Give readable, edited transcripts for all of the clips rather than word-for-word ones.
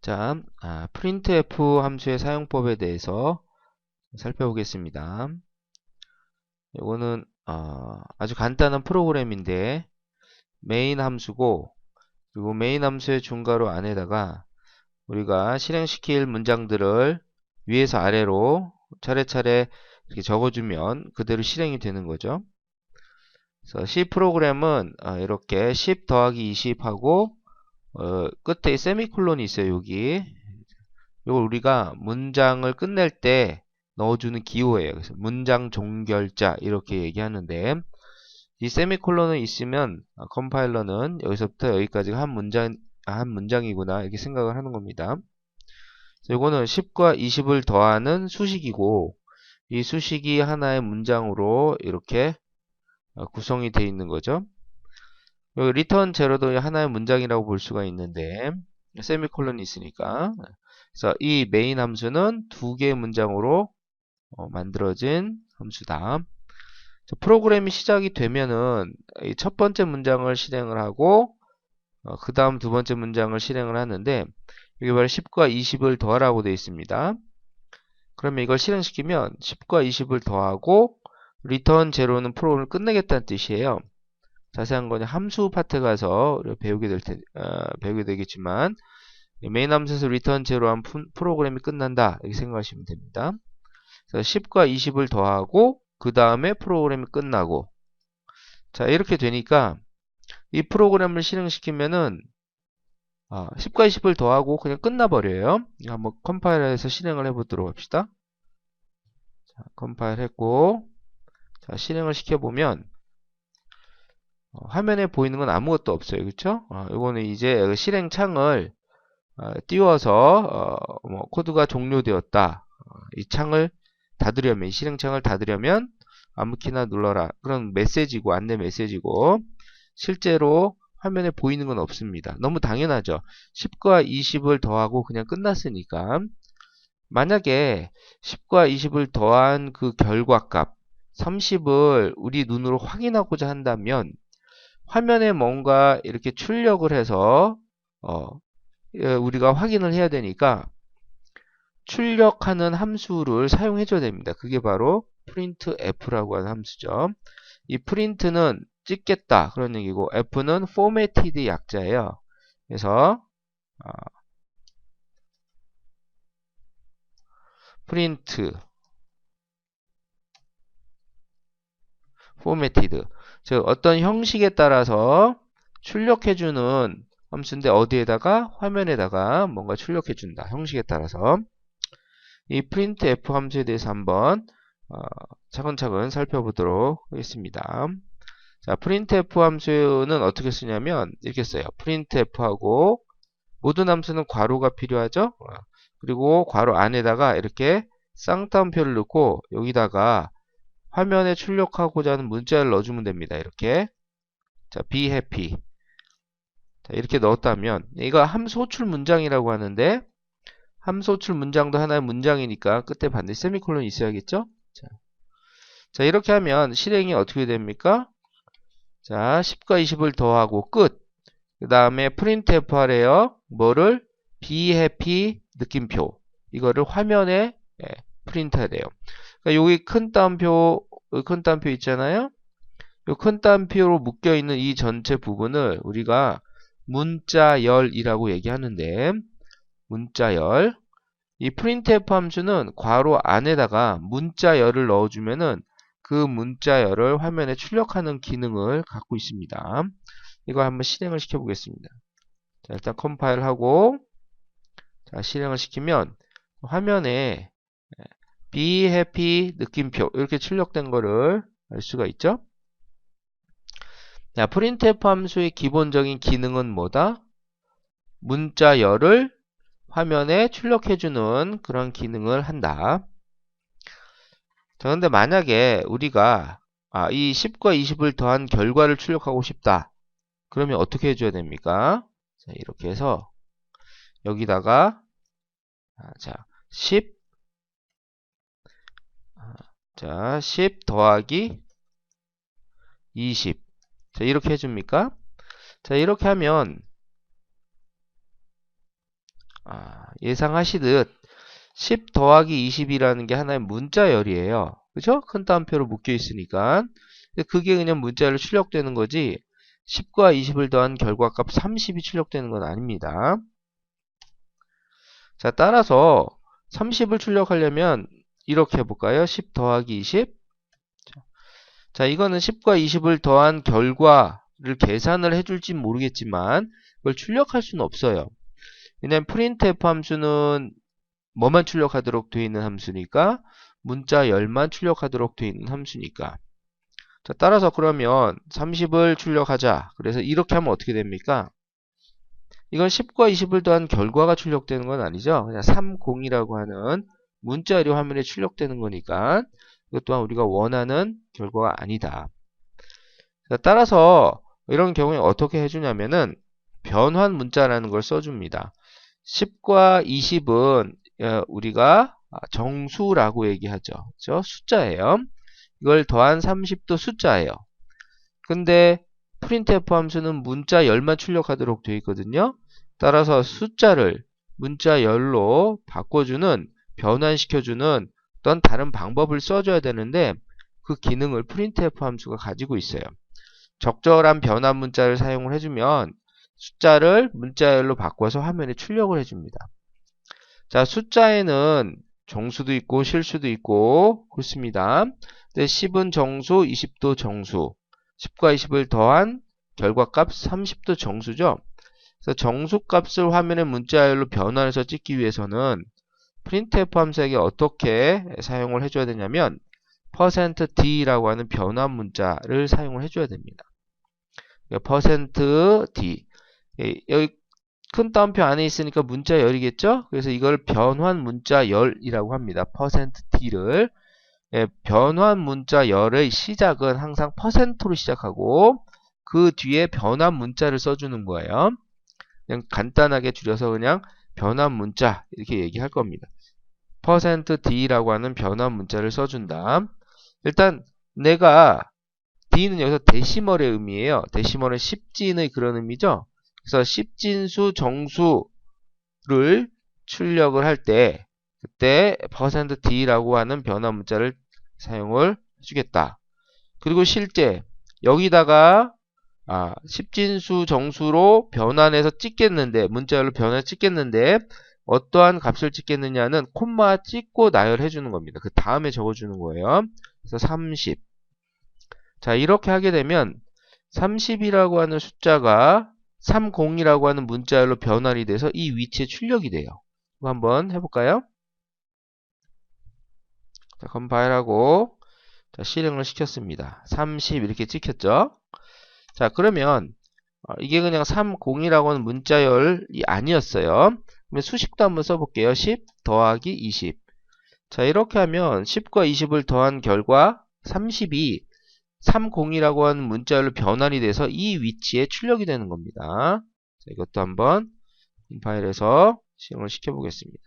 자, printf 함수의 사용법에 대해서 살펴보겠습니다. 이거는 아주 간단한 프로그램인데 메인 함수고, 그리고 메인 함수의 중괄호 안에다가 우리가 실행시킬 문장들을 위에서 아래로 차례차례 이렇게 적어주면 그대로 실행이 되는 거죠. 그래서 C 프로그램은 이렇게 10 더하기 20하고 끝에 세미콜론이 있어요. 여기 이걸 우리가 문장을 끝낼 때 넣어주는 기호예요. 그래서 문장 종결자 이렇게 얘기하는데, 이 세미콜론이 있으면 컴파일러는 여기서부터 여기까지가 한 문장이구나 이렇게 생각을 하는 겁니다. 이거는 10과 20을 더하는 수식이고, 이 수식이 하나의 문장으로 이렇게 구성이 되어 있는 거죠. 여기 리턴 제로도 하나의 문장이라고 볼 수가 있는데 세미콜론이 있으니까, 그래서 이 메인 함수는 두 개의 문장으로 만들어진 함수다. 프로그램이 시작이 되면은 이 첫 번째 문장을 실행을 하고 그 다음 두 번째 문장을 실행을 하는데, 여기 바로 10과 20을 더하라고 되어 있습니다. 그러면 이걸 실행시키면 10과 20을 더하고 리턴 제로는 프로그램을 끝내겠다는 뜻이에요. 자세한 거는 함수 파트 가서 배우게 되겠지만, 메인 함수에서 리턴 제로한 프로그램이 끝난다 이렇게 생각하시면 됩니다. 그래서 10과 20을 더하고 그 다음에 프로그램이 끝나고, 자 이렇게 되니까 이 프로그램을 실행시키면은 10과 20을 더하고 그냥 끝나버려요. 한번 컴파일해서 실행을 해보도록 합시다. 자, 컴파일 했고, 자 실행을 시켜보면 화면에 보이는 건 아무것도 없어요. 그쵸? 이거는 이제 실행 창을 띄워서 코드가 종료되었다. 이 창을 닫으려면, 이 실행창을 닫으려면 아무키나 눌러라. 그런 메시지고, 안내 메시지고, 실제로 화면에 보이는 건 없습니다. 너무 당연하죠. 10과 20을 더하고 그냥 끝났으니까. 만약에 10과 20을 더한 그 결과값 30을 우리 눈으로 확인하고자 한다면, 화면에 뭔가 이렇게 출력을 해서 우리가 확인을 해야 되니까 출력하는 함수를 사용해 줘야 됩니다. 그게 바로 printf라고 하는 함수죠. 이 print는 찍겠다 그런 얘기고, f는 formatted 약자예요. 그래서 print formatted, 즉 어떤 형식에 따라서 출력해 주는 함수인데, 어디에다가? 화면에다가 뭔가 출력해 준다. 형식에 따라서. 이 printf 함수에 대해서 한번 차근차근 살펴보도록 하겠습니다. 자, printf 함수는 어떻게 쓰냐면 이렇게 써요. printf하고 모든 함수는 괄호가 필요하죠. 그리고 괄호 안에다가 이렇게 쌍따옴표를 넣고 여기다가 화면에 출력하고자 하는 문자를 넣어주면 됩니다. 이렇게. 자, be happy. 자, 이렇게 넣었다면 이거 함수 호출 문장이라고 하는데, 함수 호출 문장도 하나의 문장이니까 끝에 반드시 세미콜론이 있어야겠죠? 자, 이렇게 하면 실행이 어떻게 됩니까? 자, 10과 20을 더하고 끝. 그 다음에 printf 하래요. 뭐를? be happy 느낌표. 이거를 화면에 프린트 해야 돼요. 그러니까 여기 큰 따옴표 있잖아요. 이 큰 따옴표로 묶여있는 이 전체 부분을 우리가 문자열이라고 얘기하는데, 문자열. 이 printf 함수는 괄호 안에다가 문자열을 넣어주면은 그 문자열을 화면에 출력하는 기능을 갖고 있습니다. 이거 한번 실행을 시켜 보겠습니다. 자, 일단 컴파일하고, 자, 실행을 시키면 화면에 be happy 느낌표 이렇게 출력된 거를 알 수가 있죠. 자, printf 함수의 기본적인 기능은 뭐다? 문자열을 화면에 출력해주는 그런 기능을 한다. 자, 근데 만약에 우리가 이 10과 20을 더한 결과를 출력하고 싶다. 그러면 어떻게 해줘야 됩니까? 자, 이렇게 해서 여기다가 자, 10 자, 10 더하기 20. 자, 이렇게 해줍니까? 자, 이렇게 하면 예상하시듯 10 더하기 20이라는 게 하나의 문자열이에요. 그죠? 큰 따옴표로 묶여 있으니까. 그게 그냥 문자열로 출력되는 거지 10과 20을 더한 결과값 30이 출력되는 건 아닙니다. 자, 따라서 30을 출력하려면 이렇게 해볼까요? 10 더하기 20. 자, 이거는 10과 20을 더한 결과를 계산을 해줄지 모르겠지만 그걸 출력할 수는 없어요. 왜냐면 printf 함수는 뭐만 출력하도록 되어 있는 함수니까 문자 열만 출력하도록 되어 있는 함수니까. 자, 따라서 그러면 30을 출력하자. 그래서 이렇게 하면 어떻게 됩니까? 이건 10과 20을 더한 결과가 출력되는 건 아니죠. 그냥 30이라고 하는 문자열이 화면에 출력되는 거니까 이것 또한 우리가 원하는 결과가 아니다. 자, 따라서 이런 경우에 어떻게 해주냐면은 변환 문자라는 걸 써줍니다. 10과 20은 우리가 정수라고 얘기하죠. 그렇죠? 숫자예요. 이걸 더한 30도 숫자예요. 근데 printf 함수는 문자 열만 출력하도록 되어 있거든요. 따라서 숫자를 문자 열로 바꿔주는, 변환시켜주는 어떤 다른 방법을 써줘야 되는데 그 기능을 printf 함수가 가지고 있어요. 적절한 변환 문자를 사용을 해주면 숫자를 문자열로 바꿔서 화면에 출력을 해줍니다. 자, 숫자에는 정수도 있고 실수도 있고 그렇습니다. 근데 10은 정수, 20도 정수, 10과 20을 더한 결과값 30도 정수죠. 그래서 정수값을 화면의 문자열로 변환해서 찍기 위해서는 printf 함수에게 어떻게 사용을 해줘야 되냐면 %d라고 하는 변환 문자를 사용을 해줘야 됩니다. %d 여기 큰 따옴표 안에 있으니까 문자열이겠죠? 그래서 이걸 변환 문자열이라고 합니다. %d를 변환 문자열의 시작은 항상 %로 시작하고 그 뒤에 변환 문자를 써주는 거예요. 그냥 간단하게 줄여서 그냥 변환 문자 이렇게 얘기할 겁니다. %d라고 하는 변환 문자를 써준다. 일단 내가 d는 여기서 데시멀의 의미예요. 데시멀은 10진의 그런 의미죠. 그래서 10진수 정수를 출력을 할 때 그때 %d라고 하는 변환 문자를 사용을 해주겠다. 그리고 실제 여기다가 10진수 정수로 변환해서 찍겠는데 문자열로 변환해서 찍겠는데 어떠한 값을 찍겠느냐는 콤마 찍고 나열해 주는 겁니다. 그 다음에 적어주는 거예요. 그래서 30. 자, 이렇게 하게 되면 30이라고 하는 숫자가 30이라고 하는 문자열로 변환이 돼서 이 위치에 출력이 돼요. 이거 한번 해볼까요? 자, 컴파일하고 자, 실행을 시켰습니다. 30 이렇게 찍혔죠? 자, 그러면 이게 그냥 30이라고 하는 문자열이 아니었어요. 그러면 수식도 한번 써볼게요. 10 더하기 20. 자, 이렇게 하면 10과 20을 더한 결과 30이 30이라고 하는 문자열로 변환이 돼서 이 위치에 출력이 되는 겁니다. 자, 이것도 한번 파일에서 실행을 시켜보겠습니다.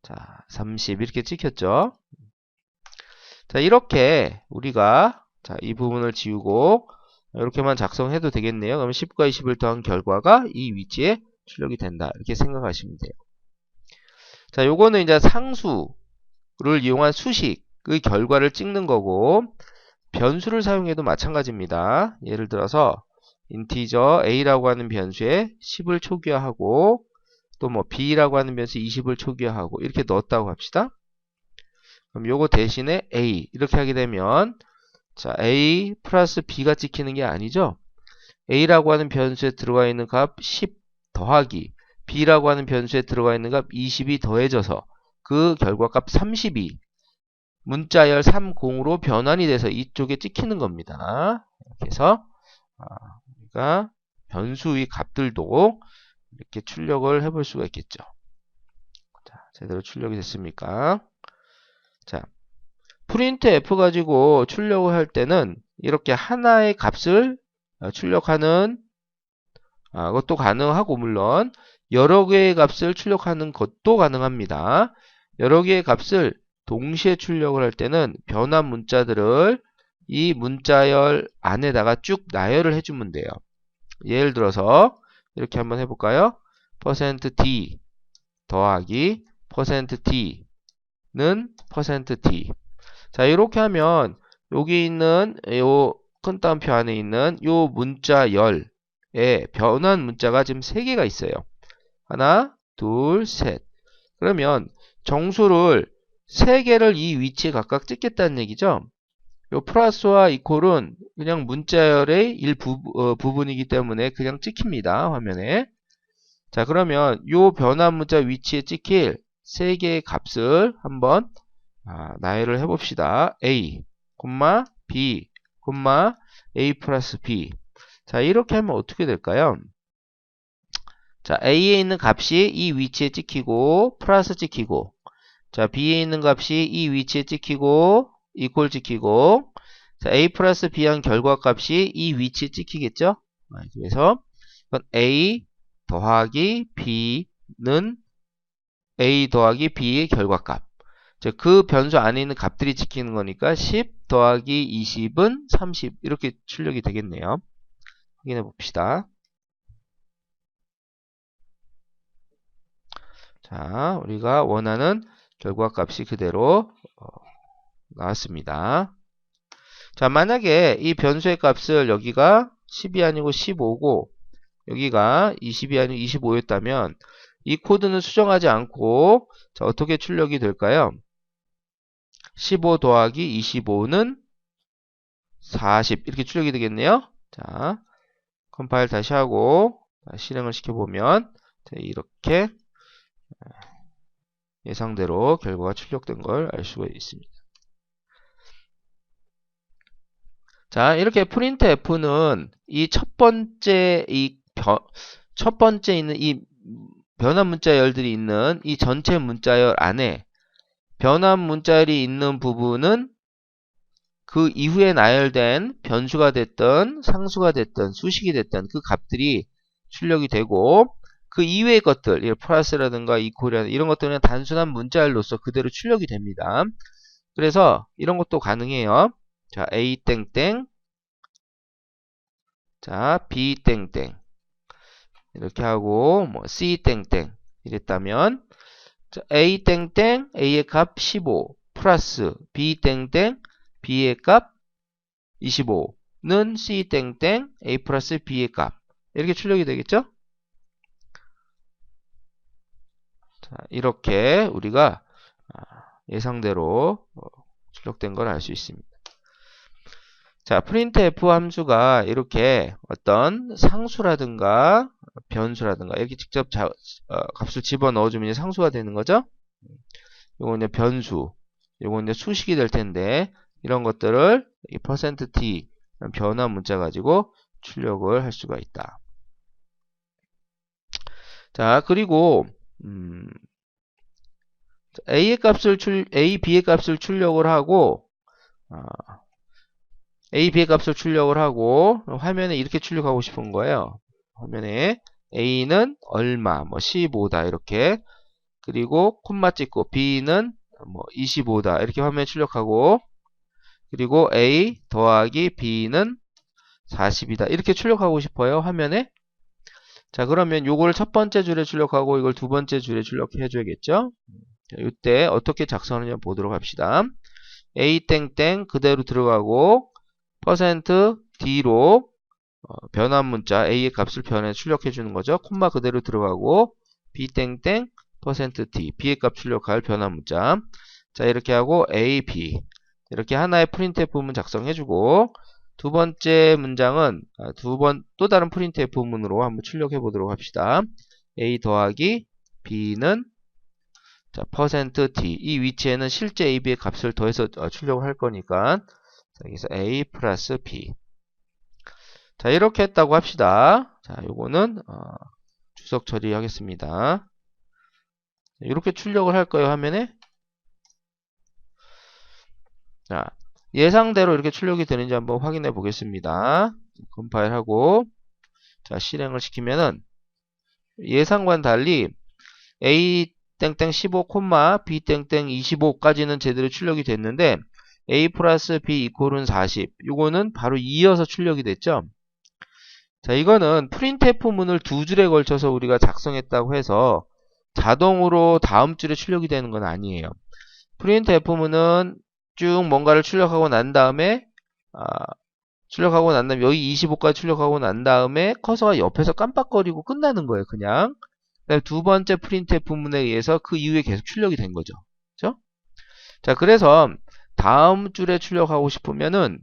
자, 30 이렇게 찍혔죠. 자, 이렇게 우리가 이 부분을 지우고 이렇게만 작성해도 되겠네요. 그러면 10과 20을 더한 결과가 이 위치에 출력이 된다. 이렇게 생각하시면 돼요. 자, 요거는 이제 상수를 이용한 수식의 결과를 찍는 거고 변수를 사용해도 마찬가지입니다. 예를 들어서 인티저 a라고 하는 변수에 10을 초기화하고 또 뭐 b라고 하는 변수에 20을 초기화하고 이렇게 넣었다고 합시다. 그럼 요거 대신에 a 이렇게 하게 되면 자, a 플러스 b가 찍히는 게 아니죠. a라고 하는 변수에 들어가 있는 값 10 더하기 b라고 하는 변수에 들어가 있는 값 20이 더해져서 그 결과값 30이 문자열 30으로 변환이 돼서 이쪽에 찍히는 겁니다. 이렇게 해서 우리가 변수의 값들도 이렇게 출력을 해볼 수가 있겠죠. 자, 제대로 출력이 됐습니까? 자, printf 가지고 출력을 할 때는 이렇게 하나의 값을 출력하는 것도 가능하고 물론 여러 개의 값을 출력하는 것도 가능합니다. 여러 개의 값을 동시에 출력을 할 때는 변환 문자들을 이 문자열 안에다가 쭉 나열을 해주면 돼요. 예를 들어서 이렇게 한번 해볼까요? %d 더하기 %t는 %t. 자, 이렇게 하면 여기 있는 요 큰 따옴표 안에 있는 요 문자 열에 변환 문자가 지금 3개가 있어요. 하나, 둘, 셋. 그러면 정수를 3개를 이 위치에 각각 찍겠다는 얘기죠. 요 플러스와 이퀄은 그냥 문자열의 부분이기 때문에 그냥 찍힙니다. 화면에. 자, 그러면 요 변환 문자 위치에 찍힐 3개의 값을 한번 나열을 해봅시다. A, B, A 플러스 B. 자, 이렇게 하면 어떻게 될까요? 자, A에 있는 값이 이 위치에 찍히고 플러스 찍히고, 자, B에 있는 값이 이 위치에 찍히고 이퀄 찍히고, 자, A 플러스 B한 결과값이 이 위치에 찍히겠죠? 그래서 이건 A 더하기 B는 A 더하기 B의 결과값. 즉, 그 변수 안에 있는 값들이 찍히는 거니까 10 더하기 20은 30 이렇게 출력이 되겠네요. 확인해 봅시다. 자, 우리가 원하는 결과값이 그대로 나왔습니다. 자, 만약에 이 변수의 값을 여기가 10이 아니고 15고 여기가 20이 아니고 25였다면 이 코드는 수정하지 않고 자, 어떻게 출력이 될까요? 15 더하기 25는 40 이렇게 출력이 되겠네요. 자, 컴파일 다시 하고 실행을 시켜보면 이렇게 예상대로 결과가 출력된 걸 알 수가 있습니다. 자, 이렇게 printf는 이 첫 번째 있는 이 변환 문자열들이 있는 이 전체 문자열 안에 변환 문자열이 있는 부분은 그 이후에 나열된 변수가 됐든 상수가 됐든 수식이 됐든 그 값들이 출력이 되고 그 이외의 것들, 플러스라든가 이퀄이라든가 이런 것들은 단순한 문자열로서 그대로 출력이 됩니다. 그래서 이런 것도 가능해요. 자, A 땡땡, 자, B 땡땡 이렇게 하고 뭐 C 땡땡 이랬다면 자, A 땡땡 A의 값 15 플러스 B 땡땡 B의 값 25는 C 땡땡 A 플러스 B의 값 이렇게 출력이 되겠죠? 자, 이렇게 우리가 예상대로 출력된 걸 알 수 있습니다. 자, printf 함수가 이렇게 어떤 상수라든가 변수라든가 이렇게 직접 값을 집어넣어주면 상수가 되는 거죠. 요건 이제 변수, 요건 이제 수식이 될 텐데 이런 것들을 이 %t 변환 문자 가지고 출력을 할 수가 있다. 자, 그리고 A, B의 값을 출력을 하고 A, B의 값을 출력을 하고 화면에 이렇게 출력하고 싶은 거예요. 화면에 A는 얼마, 뭐 15다 이렇게 그리고 콤마 찍고 B는 뭐 25다 이렇게 화면에 출력하고 그리고 A 더하기 B는 40이다 이렇게 출력하고 싶어요. 화면에. 자, 그러면 요걸 첫 번째 줄에 출력하고 이걸 두 번째 줄에 출력해 줘야겠죠. 자, 이때 어떻게 작성하느냐 보도록 합시다. A 땡땡 그대로 들어가고 %d로 변환 문자 A의 값을 변해 출력해 주는 거죠. 콤마 그대로 들어가고 B 땡땡 %t B의 값 출력할 변환 문자. 자, 이렇게 하고 A, B 이렇게 하나의 printf 부분 작성해 주고 두 번째 문장은 또 다른 printf 부분으로 한번 출력해 보도록 합시다. A 더하기 B는 자, %t 이 위치에는 실제 A, B의 값을 더해서 출력을 할 거니까 자, 여기서 A 플러스 B 자, 이렇게 했다고 합시다. 자, 요거는 주석 처리하겠습니다. 이렇게 출력을 할 거예요, 화면에. 자, 예상대로 이렇게 출력이 되는지 한번 확인해 보겠습니다. 컴파일하고 자, 실행을 시키면은 예상과는 달리 A 땡땡 15, B 땡땡 25까지는 제대로 출력이 됐는데 A 플러스 B 이퀄은 40 요거는 바로 이어서 출력이 됐죠. 자, 이거는 printf 문을 두 줄에 걸쳐서 우리가 작성했다고 해서 자동으로 다음 줄에 출력이 되는 건 아니에요. printf는 쭉 뭔가를 출력하고 난 다음에 여기 25까지 출력하고 난 다음에 커서가 옆에서 깜빡거리고 끝나는 거예요. 그냥. 그다음에 두 번째 printf 부문에 의해서 그 이후에 계속 출력이 된 거죠. 그죠? 자, 그래서 다음 줄에 출력하고 싶으면은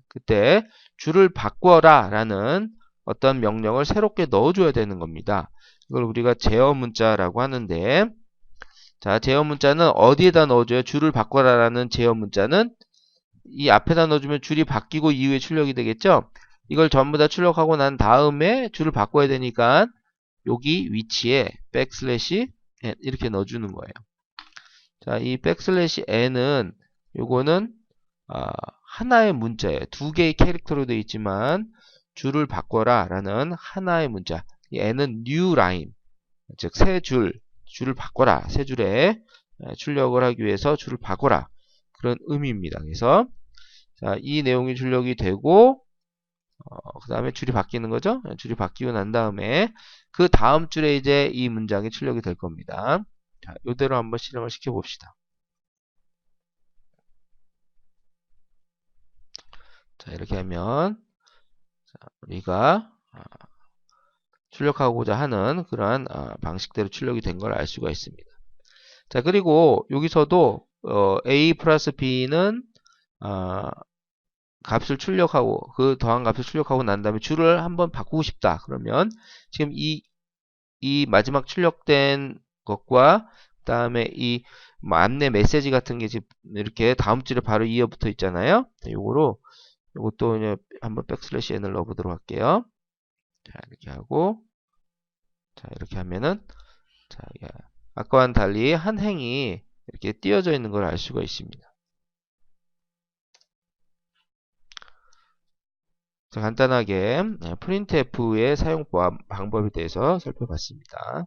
그때 줄을 바꿔라 라는 어떤 명령을 새롭게 넣어줘야 되는 겁니다. 이걸 우리가 제어 문자라고 하는데, 자, 제어 문자는 어디에다 넣어줘요? 줄을 바꿔라 라는 제어 문자는 이 앞에다 넣어주면 줄이 바뀌고 이후에 출력이 되겠죠? 이걸 전부 다 출력하고 난 다음에 줄을 바꿔야 되니까 여기 위치에 백슬래시 n 이렇게 넣어주는 거예요. 자, 이 백슬래시 n은 요거는 하나의 문자예요. 두 개의 캐릭터로 되어 있지만 줄을 바꿔라 라는 하나의 문자. 이 n은 new line, 즉 새 줄을 바꿔라. 새 줄에 출력을 하기 위해서 줄을 바꿔라. 그런 의미입니다. 그래서 자, 이 내용이 출력이 되고 그 다음에 줄이 바뀌는 거죠. 줄이 바뀌고 난 다음에 그 다음 줄에 이제 이 문장이 출력이 될 겁니다. 자, 이대로 한번 실행을 시켜 봅시다. 자, 이렇게 하면 우리가 출력하고자 하는 그러한 방식대로 출력이 된 걸 알 수가 있습니다. 자, 그리고 여기서도 a 플러스 b는 값을 출력하고 그 더한 값을 출력하고 난 다음에 줄을 한번 바꾸고 싶다. 그러면 지금 이 마지막 출력된 것과 그 다음에 이 안내 메시지 같은 게 지금 이렇게 다음 줄에 바로 이어붙어 있잖아요. 요것도 이제 한번 백슬래시 n을 넣어보도록 할게요. 자, 이렇게 하고, 자, 이렇게 하면은, 자, 아까와는 달리 한 행이 이렇게 띄어져 있는 걸 알 수가 있습니다. 자, 간단하게 printf의 사용 방법에 대해서 살펴봤습니다.